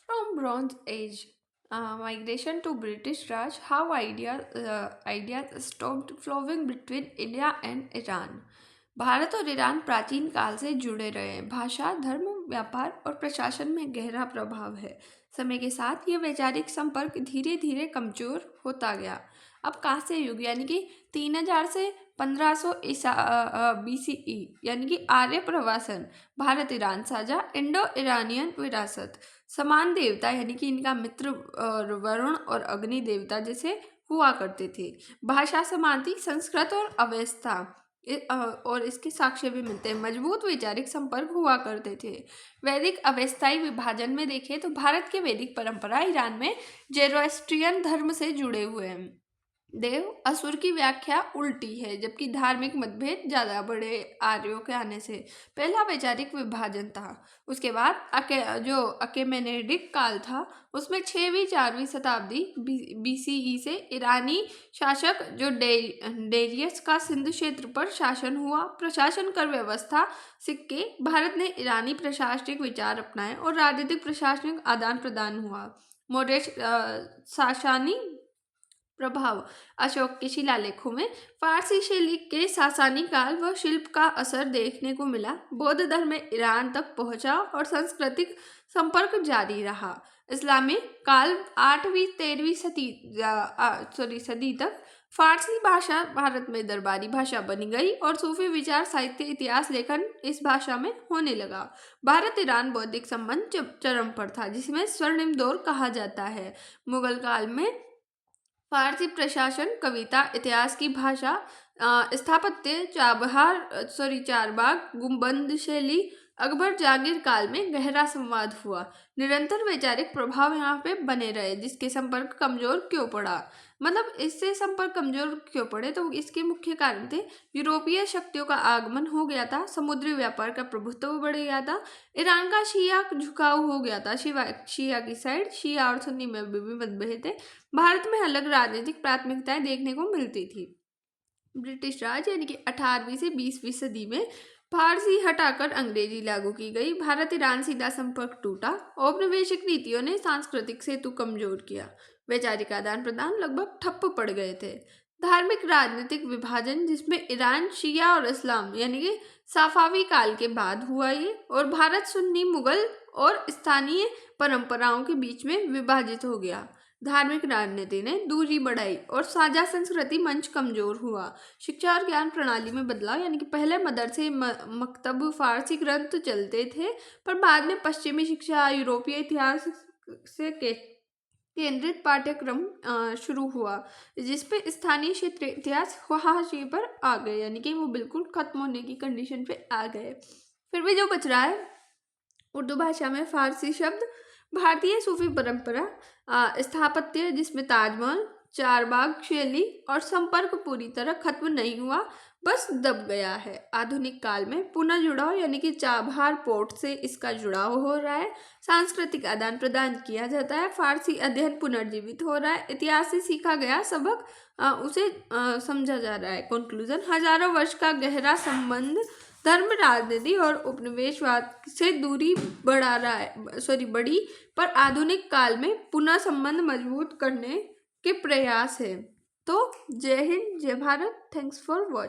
From Bronze Age migration to British Raj, how ideas stopped flowing between India and Iran. Bharat और Iran प्राचीन काल से जुड़े रहे हैं। भाषा, धर्म, व्यापार और प्रशासन में गहरा प्रभाव है। समय के साथ ये वैचारिक संपर्क धीरे धीरे कमजोर होता गया। अब कांस्य युग यानी कि 3000 से 1500 ईसा BCE यानी कि आर्य प्रवासन, भारत ईरान साझा इंडो ईरानियन विरासत, समान देवता यानी कि इनका मित्र और वरुण और अग्नि देवता जैसे हुआ करते थे। भाषा समान थी, संस्कृत और अवेस्ता और इसके साक्ष्य भी मिलते हैं। मजबूत वैचारिक संपर्क हुआ करते थे। वैदिक अवेस्ताई विभाजन में देखें तो भारत के वैदिक परंपरा ईरान में जेरोस्ट्रियन धर्म से जुड़े हुए हैं। देव असुर की व्याख्या उल्टी है, जबकि धार्मिक मतभेद ज्यादा बड़े आर्यों के आने से। पहला वैचारिक विभाजन था। उसके बाद जो अकेमेनिडिक काल था, उसमें 6वीं 4वीं शताब्दी BCE से ईरानी शासक जो डेरियस का सिंध क्षेत्र पर शासन हुआ। प्रशासन, कर व्यवस्था, सिक्के, भारत ने ईरानी प्रशासनिक विचार अपनाए और राजनीतिक प्रशासनिक आदान प्रदान हुआ। मॉडरेट सासानी प्रभाव, अशोक के शिलालेखों में फारसी शैली के सासानी काल व शिल्प का असर देखने को मिला। बौद्ध धर्म ईरान तक पहुंचा और सांस्कृतिक संपर्क जारी रहा। इस्लामी काल 8वीं 13वीं सदी तक फारसी भाषा भारत में दरबारी भाषा बनी गई और सूफी विचार, साहित्य, इतिहास लेखन इस भाषा में होने लगा। भारत ईरान बौद्धिक संबंध चरम पर था, जिसमें स्वर्णिम दौर कहा जाता है। मुगल काल में फारसी प्रशासन, कविता, इतिहास की भाषा, स्थापत्य, चारबाग, गुंबद शैली, अकबर जागीर काल में गहरा संवाद हुआ। निरंतर वैचारिक प्रभाव यहाँ पे बने रहे, जिसके संपर्क कमजोर क्यों पड़ा। मतलब इससे संपर्क कमजोर क्यों पड़े, तो इसके मुख्य कारण थे यूरोपीय शक्तियों का आगमन हो गया था, समुद्री व्यापार का प्रभुत्व बढ़ गया था, ईरान का शिया झुकाव हो गया था, शिया की साइड, शिया और सुन्नी में भी मतभेद थे। भारत में अलग राजनीतिक प्राथमिकताएं देखने को मिलती थी। ब्रिटिश राज यानी कि 18वीं से 20वीं सदी में फारसी हटाकर अंग्रेजी लागू की गई। भारत ईरान सीधा संपर्क टूटा। औपनिवेशिक नीतियों ने सांस्कृतिक सेतु कमजोर किया। वैचारिक आदान प्रदान लगभग ठप्प पड़ गए थे। धार्मिक राजनीतिक विभाजन, जिसमें ईरान शिया और इस्लाम यानी कि साफावी काल के बाद हुआ ये, और भारत सुन्नी, मुगल और स्थानीय परंपराओं के बीच में विभाजित हो गया। धार्मिक राजनीति ने दूरी बढ़ाई और साझा संस्कृति मंच कमजोर हुआ। शिक्षा और ज्ञान प्रणाली में बदलाव, यानी कि पहले मदरसे, मकतब, फारसी ग्रंथ चलते थे, पर बाद में पश्चिमी शिक्षा, यूरोपीय इतिहास से केंद्रित पाठ्यक्रम शुरू हुआ, जिसपे स्थानीय क्षेत्र इतिहास हाशिए पर आ गए, यानी कि वो बिल्कुल खत्म होने की कंडीशन पे आ गए। फिर भी जो बच रहा है, उर्दू भाषा में फारसी शब्द, भारतीय सूफी परंपरा, स्थापत्य जिसमें ताजमहल, चारबाग शैली और संपर्क पूरी तरह खत्म नहीं हुआ, बस दब गया है। आधुनिक काल में पुनः जुड़ाव यानी कि चाबहार पोर्ट से इसका जुड़ाव हो रहा है। सांस्कृतिक आदान प्रदान किया जाता है। फारसी अध्ययन पुनर्जीवित हो रहा है। इतिहास से सीखा गया सबक उसे समझा जा रहा है। कंक्लूजन, हजारों वर्ष का गहरा संबंध धर्म, राजनीति और उपनिवेशवाद से दूरी बढ़ी, पर आधुनिक काल में पुनः संबंध मजबूत करने के प्रयास है। तो जय हिंद, जय भारत। Thanks for watching.